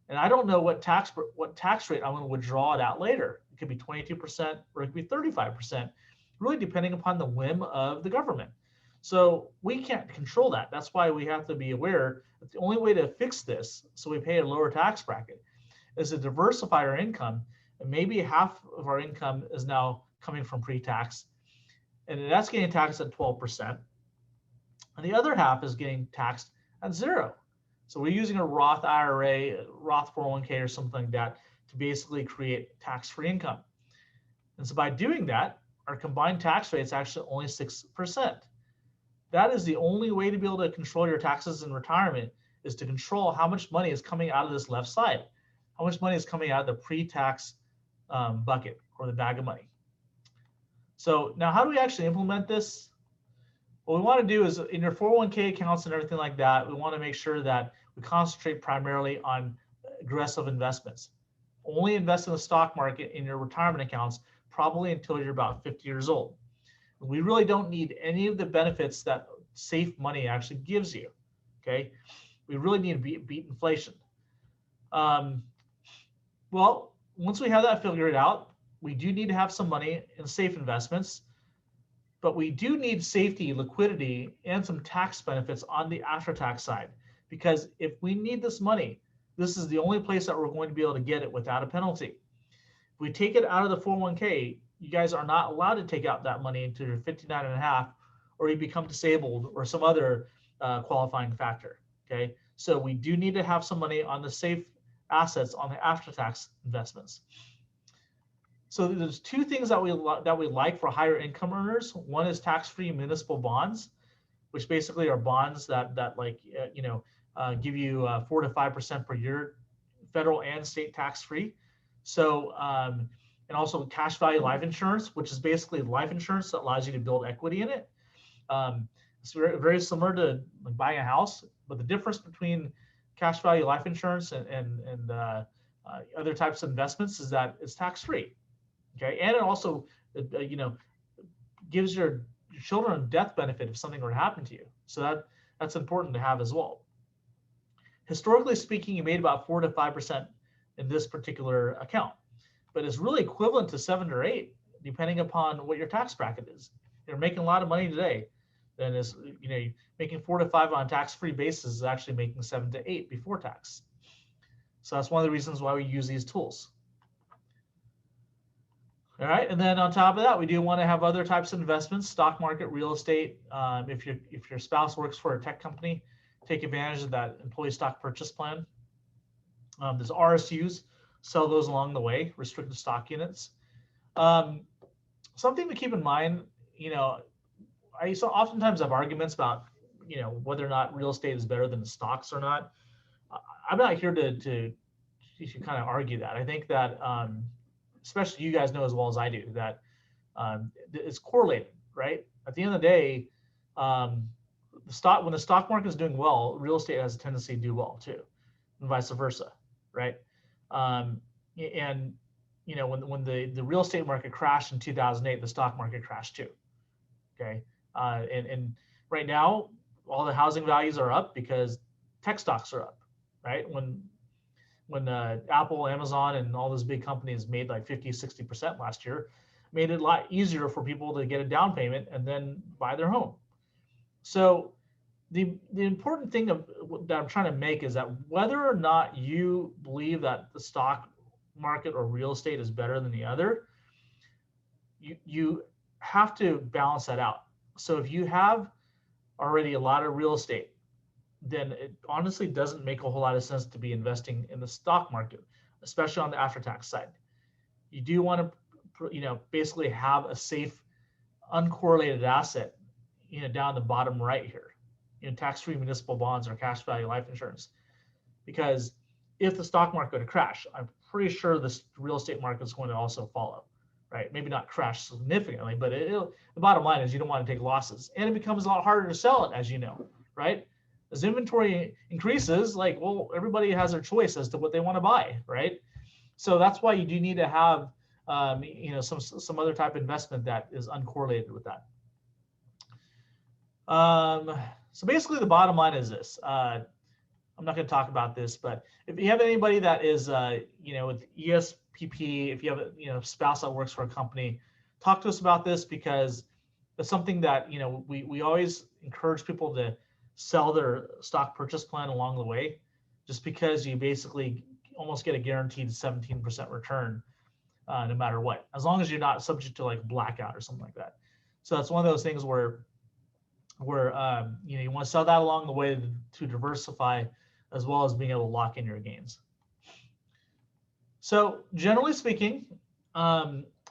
[SPEAKER 1] And I don't know what tax rate I'm going to withdraw it at later. It could be 22% or it could be 35%, really depending upon the whim of the government. So we can't control that. That's why we have to be aware that the only way to fix this, so we pay a lower tax bracket, is to diversify our income. And maybe half of our income is now coming from pre-tax, and that's getting taxed at 12%. And the other half is getting taxed at 0. So we're using a Roth IRA, Roth 401k, or something like that to basically create tax-free income. And so by doing that, our combined tax rate is actually only 6%. That is the only way to be able to control your taxes in retirement, is to control how much money is coming out of this left side, how much money is coming out of the pre-tax bucket or the bag of money. So now how do we actually implement this? What we want to do is in your 401k accounts and everything like that, we want to make sure that we concentrate primarily on aggressive investments. Only invest in the stock market in your retirement accounts, probably until you're about 50 years old. We really don't need any of the benefits that safe money actually gives you, okay? We really need to beat inflation. Well, once we have that figured out, we do need to have some money in safe investments, but we do need safety, liquidity, and some tax benefits on the after-tax side, because if we need this money, this is the only place that we're going to be able to get it without a penalty. If we take it out of the 401k, you guys are not allowed to take out that money into your 59.5, or you become disabled or some other qualifying factor, okay? So we do need to have some money on the safe assets on the after-tax investments. So there's 2 things that we like for higher income earners. One is tax-free municipal bonds, which basically are bonds that give you 4 to 5% per year, federal and state tax-free. So and also cash value life insurance, which is basically life insurance that allows you to build equity in it. It's very similar to like buying a house, but the difference between cash value life insurance and other types of investments is that it's tax-free. Okay, and it also gives your children a death benefit if something were to happen to you. So that's important to have as well. Historically speaking, you made about 4 to 5% in this particular account, but it's really equivalent to 7 or 8, depending upon what your tax bracket is. You're making a lot of money today, then is making 4 to 5 on a tax-free basis is actually making 7 to 8 before tax. So that's one of the reasons why we use these tools. All right, and then on top of that, we do want to have other types of investments: stock market, real estate. If your spouse works for a tech company, take advantage of that employee stock purchase plan. There's RSUs, sell those along the way, restricted stock units. Something to keep in mind, I oftentimes have arguments about, whether or not real estate is better than the stocks or not. I'm not here to kind of argue that. I think that, especially you guys know as well as I do, that it's correlated, right? At the end of the day, when the stock market is doing well, real estate has a tendency to do well too, and vice versa, right? And when the real estate market crashed in 2008, the stock market crashed too. Okay, and right now all the housing values are up because tech stocks are up, right? When Apple, Amazon, and all those big companies made like 50-60% last year, made it a lot easier for people to get a down payment and then buy their home. So the important thing that I'm trying to make is that whether or not you believe that the stock market or real estate is better than the other, you have to balance that out. So if you have already a lot of real estate, then it honestly doesn't make a whole lot of sense to be investing in the stock market, especially on the after-tax side. You do want to, basically have a safe, uncorrelated asset, down the bottom right here, tax-free municipal bonds or cash value life insurance. Because if the stock market were to crash, I'm pretty sure the real estate market is going to also follow, right? Maybe not crash significantly, but the bottom line is you don't want to take losses, and it becomes a lot harder to sell it, as you know, right? As inventory increases, everybody has their choice as to what they want to buy, right? So that's why you do need to have, some other type of investment that is uncorrelated with that. So basically, the bottom line is this. I'm not going to talk about this, but if you have anybody that is, with ESPP, if you have a spouse that works for a company, talk to us about this, because it's something that we always encourage people to sell their stock purchase plan along the way, just because you basically almost get a guaranteed 17% return no matter what, as long as you're not subject to like blackout or something like that. So that's one of those things where you want to sell that along the way to diversify, as well as being able to lock in your gains. So generally speaking,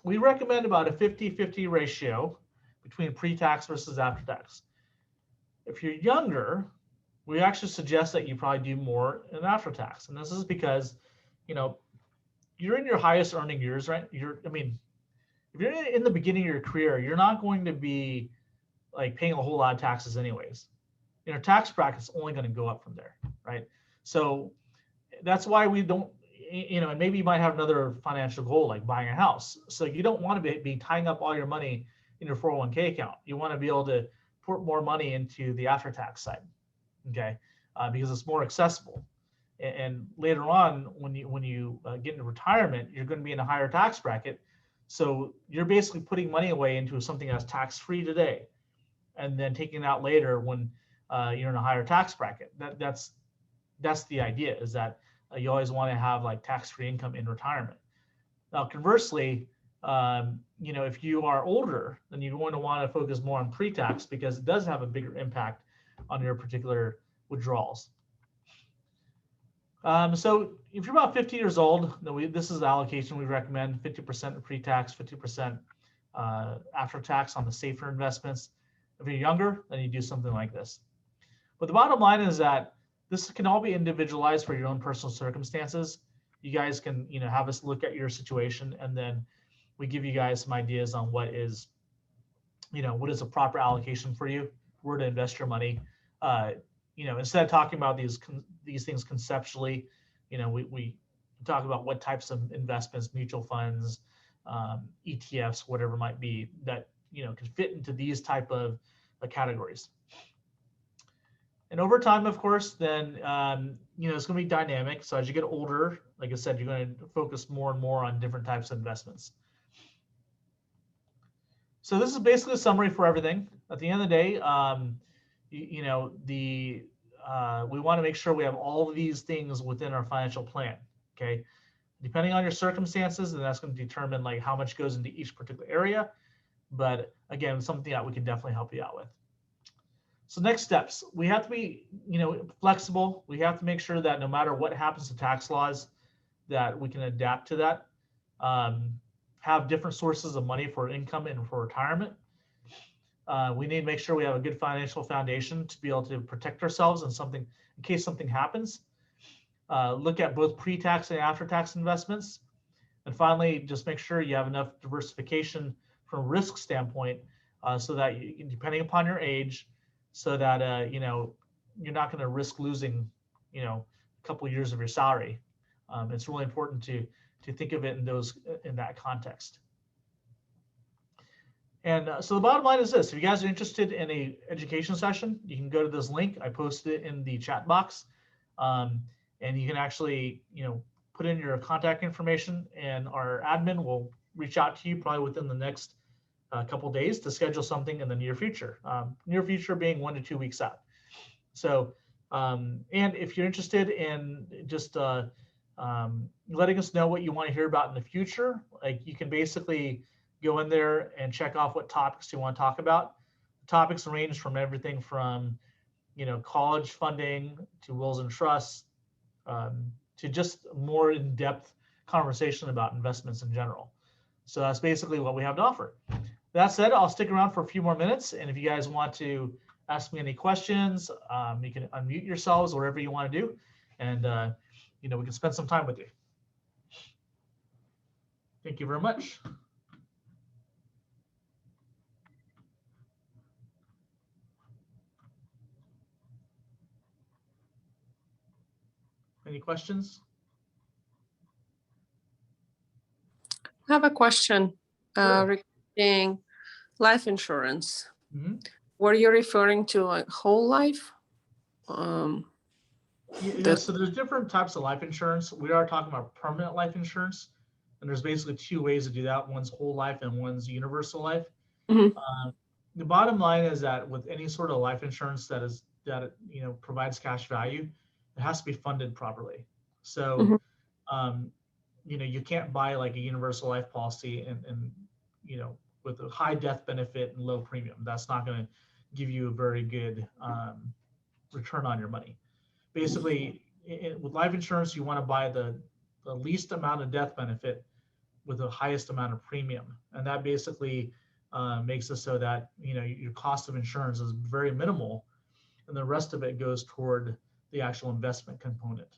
[SPEAKER 1] we recommend about a 50-50 ratio between pre-tax versus after-tax. If you're younger, we actually suggest that you probably do more in after-tax. And this is because, you're in your highest earning years, right? If you're in the beginning of your career, you're not going to be like paying a whole lot of taxes anyways. Your tax bracket's only going to go up from there, right? So that's why we don't, and maybe you might have another financial goal like buying a house. So you don't want to be tying up all your money in your 401k account. You want to be able to put more money into the after-tax side, okay? Because it's more accessible. And later on, when you get into retirement, you're going to be in a higher tax bracket. So you're basically putting money away into something that's tax-free today, and then taking it out later when you're in a higher tax bracket. That's the idea, is that you always want to have like tax-free income in retirement. Now, conversely, if you are older, then you're going to want to focus more on pre-tax, because it does have a bigger impact on your particular withdrawals. So if you're about 50 years old, this is the allocation we recommend: 50% pre-tax, 50% after tax on the safer investments. If you're younger, then you do something like this. But the bottom line is that this can all be individualized for your own personal circumstances. You guys can, have us look at your situation, and then we give you guys some ideas on what is a proper allocation for you, where to invest your money. Instead of talking about these things conceptually, we talk about what types of investments, mutual funds, ETFs, whatever it might be, that can fit into these type of categories. And over time, of course, then it's going to be dynamic. So as you get older, like I said, you're going to focus more and more on different types of investments. So this is basically a summary for everything. At the end of the day, we want to make sure we have all of these things within our financial plan. Okay, depending on your circumstances, and that's going to determine like how much goes into each particular area. But again, something that we can definitely help you out with. So next steps, we have to be, flexible. We have to make sure that no matter what happens to tax laws, that we can adapt to that. Have different sources of money for income and for retirement. We need to make sure we have a good financial foundation to be able to protect ourselves in case something happens. Look at both pre-tax and after-tax investments. And finally, just make sure you have enough diversification from a risk standpoint so that, depending upon your age, so that you're not going to risk losing a couple of years of your salary. It's really important to think of it in that context. And so the bottom line is this: if you guys are interested in a education session, you can go to this link. I posted it in the chat box, and you can actually put in your contact information, and our admin will reach out to you probably within the next couple days to schedule something in the near future. Near future being 1 to 2 weeks out. So, and if you're interested in just letting us know what you want to hear about in the future, like you can basically go in there and check off what topics you want to talk about. Topics range from everything from college funding to wills and trusts to just more in-depth conversation about investments in general. So that's basically what we have to offer. That said, I'll stick around for a few more minutes, and if you guys want to ask me any questions, you can unmute yourselves, whatever you want to do, and we can spend some time with you. Thank you very much. Any questions?
[SPEAKER 2] I have a question regarding life insurance.
[SPEAKER 1] Mm-hmm.
[SPEAKER 2] Were you referring to like whole life?
[SPEAKER 1] So there's different types of life insurance. We are talking about permanent life insurance, and there's basically two ways to do that. One's whole life and one's universal life. Mm-hmm. The bottom line is that with any sort of life insurance that provides cash value, it has to be funded properly. So, mm-hmm. You can't buy like a universal life policy and with a high death benefit and low premium. That's not going to give you a very good return on your money. Basically, with life insurance, you want to buy the least amount of death benefit with the highest amount of premium, and that basically makes it so that your cost of insurance is very minimal, and the rest of it goes toward the actual investment component.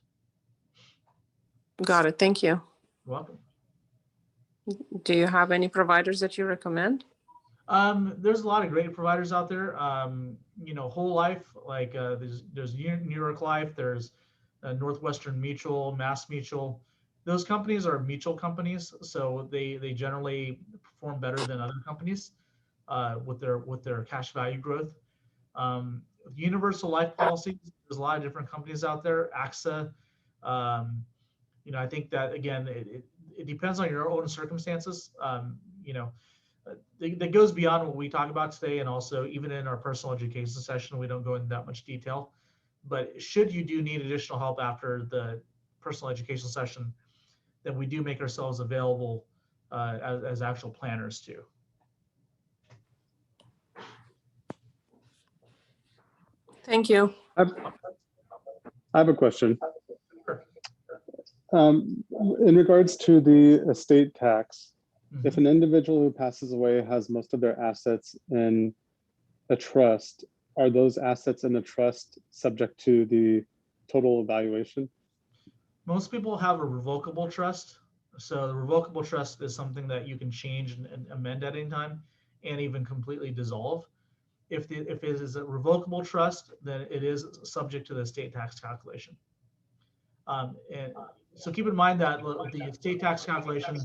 [SPEAKER 2] Got it. Thank you.
[SPEAKER 1] You're welcome.
[SPEAKER 2] Do you have any providers that you recommend?
[SPEAKER 1] There's a lot of great providers out there. Whole life, like there's New York Life, there's Northwestern Mutual, Mass Mutual. Those companies are mutual companies, so they generally perform better than other companies with their cash value growth. Universal life policies, there's a lot of different companies out there. AXA, I think that again, it depends on your own circumstances. That goes beyond what we talk about today, and also even in our personal education session, we don't go into that much detail. But should you do need additional help after the personal education session, then we do make ourselves available as actual planners too.
[SPEAKER 2] Thank you.
[SPEAKER 3] I have a question. In regards to the estate tax, mm-hmm. If an individual who passes away has most of their assets in a trust, are those assets in the trust subject to the total evaluation?
[SPEAKER 1] Most people have a revocable trust. So the revocable trust is something that you can change and amend at any time and even completely dissolve. If it is a revocable trust, then it is subject to the estate tax calculation. And so keep in mind that the estate tax calculation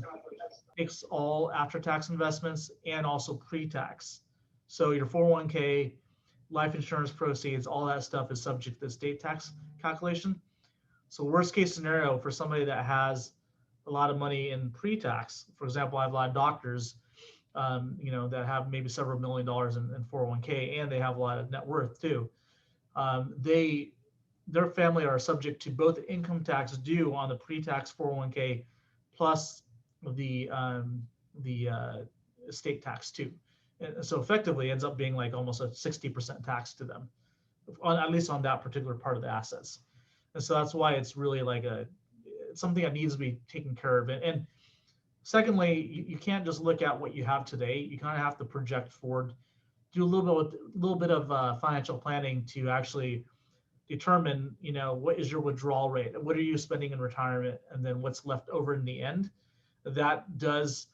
[SPEAKER 1] takes all after-tax investments and also pre-tax. So your 401k, life insurance proceeds, all that stuff is subject to the state tax calculation. So worst case scenario for somebody that has a lot of money in pre-tax, for example, I have a lot of doctors, that have maybe several $1 million in 401k, and they have a lot of net worth too. Their family are subject to both income tax due on the pre-tax 401k plus the estate tax too. And so effectively ends up being like almost a 60% tax to them, at least on that particular part of the assets. And so that's why it's really like something that needs to be taken care of. And secondly, you can't just look at what you have today. You kind of have to project forward, do a little bit of financial planning to actually determine, what is your withdrawal rate? What are you spending in retirement? And then what's left over in the end? That does,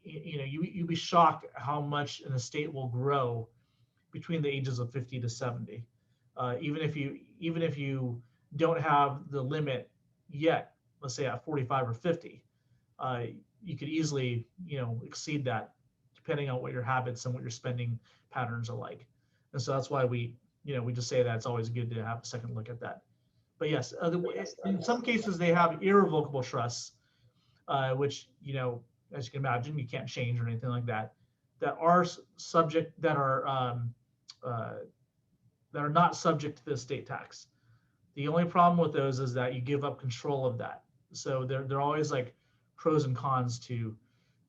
[SPEAKER 1] you'd be shocked how much an estate will grow between the ages of 50 to 70. Even if you don't have the limit yet, let's say at 45 or 50, you could easily, exceed that depending on what your habits and what your spending patterns are like. And so that's why we just say that it's always good to have a second look at that. But yes, in some cases they have irrevocable trusts, which, as you can imagine, you can't change or anything like that, that are not subject to the estate tax. The only problem with those is that you give up control of that. So they're always like pros and cons to,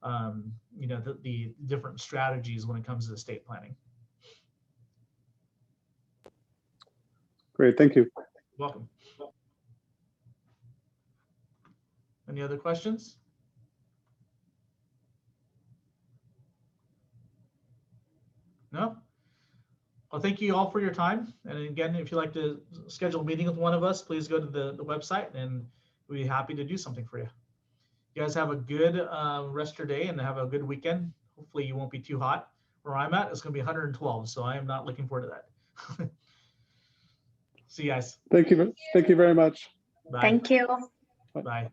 [SPEAKER 1] the different strategies when it comes to estate planning.
[SPEAKER 3] Great, thank you.
[SPEAKER 1] You're welcome. Any other questions? No? Well, thank you all for your time. And again, if you'd like to schedule a meeting with one of us, please go to the website and we'll be happy to do something for you. You guys have a good rest of your day and have a good weekend. Hopefully you won't be too hot. Where I'm at, it's going to be 112, so I am not looking forward to that. See you guys.
[SPEAKER 3] Thank you very much.
[SPEAKER 1] Bye.
[SPEAKER 4] Thank you.
[SPEAKER 1] Bye.